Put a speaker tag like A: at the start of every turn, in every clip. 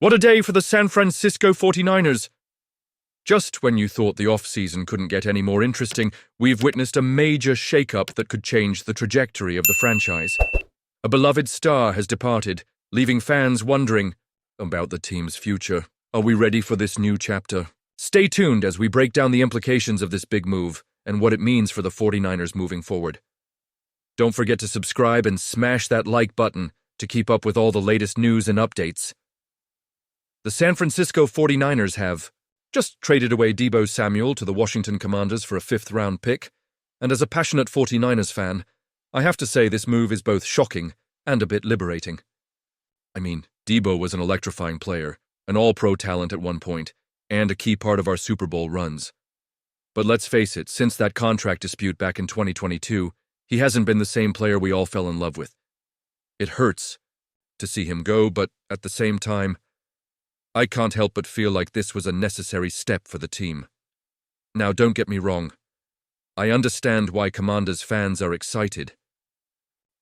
A: What a day for the San Francisco 49ers! Just when you thought the off-season couldn't get any more interesting, we've witnessed a major shake-up that could change the trajectory of the franchise. A beloved star has departed, leaving fans wondering about the team's future. Are we ready for this new chapter? Stay tuned as we break down the implications of this big move and what it means for the 49ers moving forward. Don't forget to subscribe and smash that like button to keep up with all the latest news and updates. The San Francisco 49ers have just traded away Deebo Samuel to the Washington Commanders for a fifth-round pick, and as a passionate 49ers fan, I have to say this move is both shocking and a bit liberating. I mean, Deebo was an electrifying player, an all-pro talent at one point, and a key part of our Super Bowl runs. But let's face it, since that contract dispute back in 2022, he hasn't been the same player we all fell in love with. It hurts to see him go, but at the same time, I can't help but feel like this was a necessary step for the team. Now, don't get me wrong. I understand why Commanders fans are excited.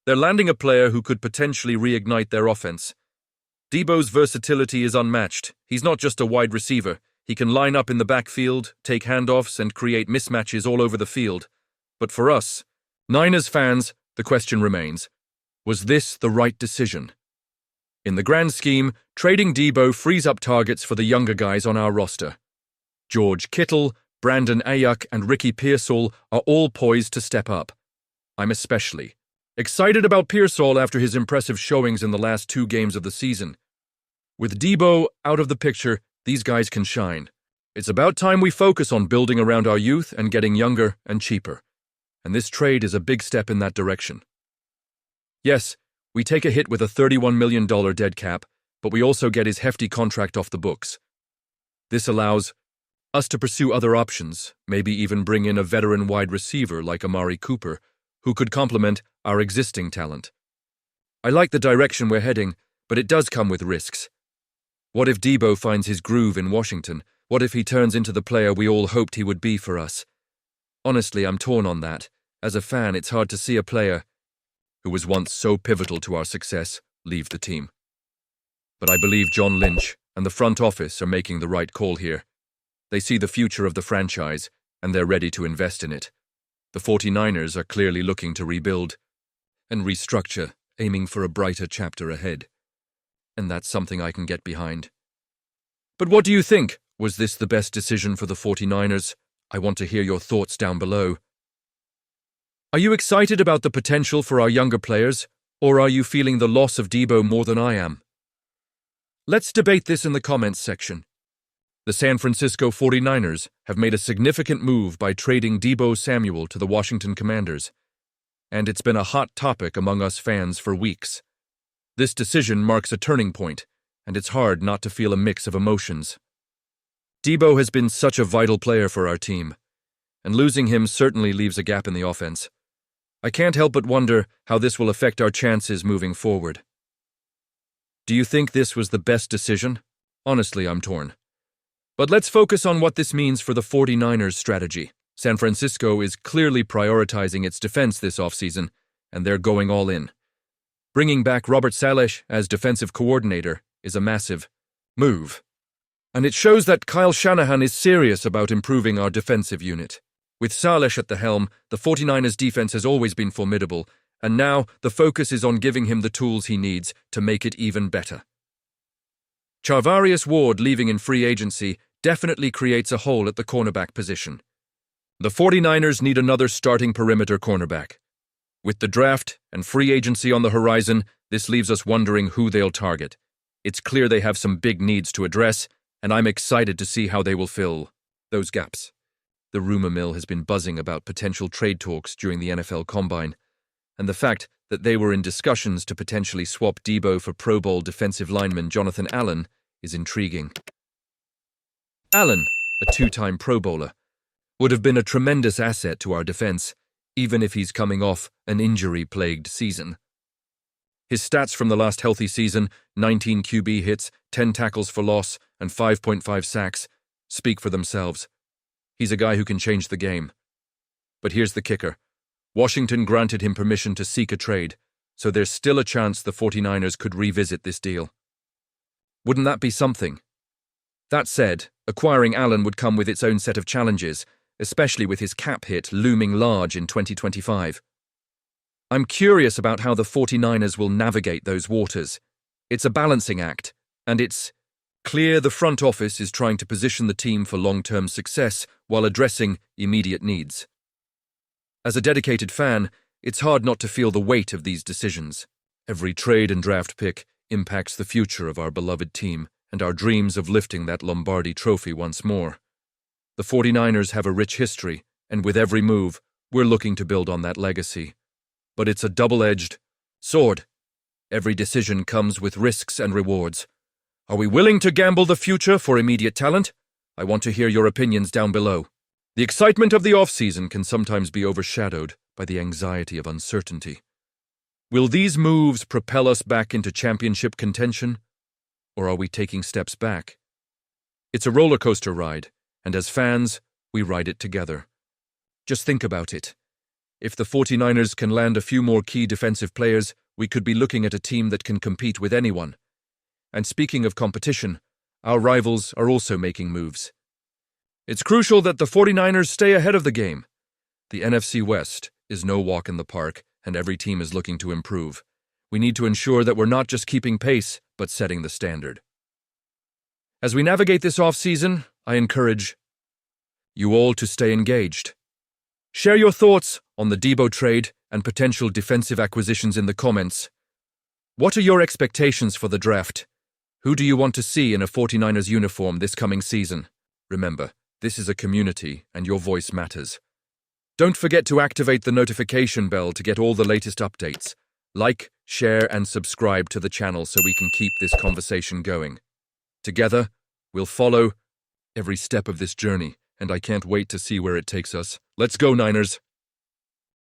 A: They're landing a player who could potentially reignite their offense. Deebo's versatility is unmatched. He's not just a wide receiver. He can line up in the backfield, take handoffs, and create mismatches all over the field. But for us, Niners fans, the question remains, was this the right decision? In the grand scheme, trading Deebo frees up targets for the younger guys on our roster. George Kittle, Brandon Ayuk, and Ricky Pearsall are all poised to step up. I'm especially excited about Pearsall after his impressive showings in the last 2 games of the season. With Deebo out of the picture, these guys can shine. It's about time we focus on building around our youth and getting younger and cheaper. And this trade is a big step in that direction. Yes, we take a hit with a $31 million dead cap, but we also get his hefty contract off the books. This allows us to pursue other options, maybe even bring in a veteran wide receiver like Amari Cooper, who could complement our existing talent. I like the direction we're heading, but it does come with risks. What if Deebo finds his groove in Washington? What if he turns into the player we all hoped he would be for us? Honestly, I'm torn on that. As a fan, it's hard to see a player who was once so pivotal to our success leave the team. But I believe John Lynch and the front office are making the right call here. They see the future of the franchise, and they're ready to invest in it. The 49ers are clearly looking to rebuild and restructure, aiming for a brighter chapter ahead. And that's something I can get behind. But what do you think? Was this the best decision for the 49ers? I want to hear your thoughts down below. Are you excited about the potential for our younger players, or are you feeling the loss of Deebo more than I am? Let's debate this in the comments section. The San Francisco 49ers have made a significant move by trading Deebo Samuel to the Washington Commanders, and it's been a hot topic among us fans for weeks. This decision marks a turning point, and it's hard not to feel a mix of emotions. Deebo has been such a vital player for our team, and losing him certainly leaves a gap in the offense. I can't help but wonder how this will affect our chances moving forward. Do you think this was the best decision? Honestly, I'm torn. But let's focus on what this means for the 49ers' strategy. San Francisco is clearly prioritizing its defense this offseason, and they're going all in. Bringing back Robert Saleh as defensive coordinator is a massive move. And it shows that Kyle Shanahan is serious about improving our defensive unit. With Saleh at the helm, the 49ers defense has always been formidable, and now the focus is on giving him the tools he needs to make it even better. Charvarius Ward leaving in free agency definitely creates a hole at the cornerback position. The 49ers need another starting perimeter cornerback. With the draft and free agency on the horizon, this leaves us wondering who they'll target. It's clear they have some big needs to address, and I'm excited to see how they will fill those gaps. The rumor mill has been buzzing about potential trade talks during the NFL Combine, and the fact that they were in discussions to potentially swap Deebo for Pro Bowl defensive lineman Jonathan Allen is intriguing. Allen, a 2-time Pro Bowler, would have been a tremendous asset to our defense, even if he's coming off an injury-plagued season. His stats from the last healthy season, 19 QB hits, 10 tackles for loss, and 5.5 sacks, speak for themselves. He's a guy who can change the game. But here's the kicker. Washington granted him permission to seek a trade, so there's still a chance the 49ers could revisit this deal. Wouldn't that be something? That said, acquiring Allen would come with its own set of challenges, especially with his cap hit looming large in 2025. I'm curious about how the 49ers will navigate those waters. It's a balancing act, and it's clear the front office is trying to position the team for long-term success while addressing immediate needs. As a dedicated fan, it's hard not to feel the weight of these decisions. Every trade and draft pick impacts the future of our beloved team and our dreams of lifting that Lombardi trophy once more. The 49ers have a rich history, and with every move, we're looking to build on that legacy. But it's a double-edged sword. Every decision comes with risks and rewards. Are we willing to gamble the future for immediate talent? I want to hear your opinions down below. The excitement of the off-season can sometimes be overshadowed by the anxiety of uncertainty. Will these moves propel us back into championship contention? Or are we taking steps back? It's a roller coaster ride, and as fans, we ride it together. Just think about it. If the 49ers can land a few more key defensive players, we could be looking at a team that can compete with anyone. And speaking of competition, our rivals are also making moves. It's crucial that the 49ers stay ahead of the game. The NFC West is no walk in the park, and every team is looking to improve. We need to ensure that we're not just keeping pace, but setting the standard. As we navigate this off-season, I encourage you all to stay engaged. Share your thoughts on the Deebo trade and potential defensive acquisitions in the comments. What are your expectations for the draft? Who do you want to see in a 49ers uniform this coming season? Remember, this is a community and your voice matters. Don't forget to activate the notification bell to get all the latest updates. Like, share, and subscribe to the channel so we can keep this conversation going. Together, we'll follow every step of this journey, and I can't wait to see where it takes us. Let's go, Niners!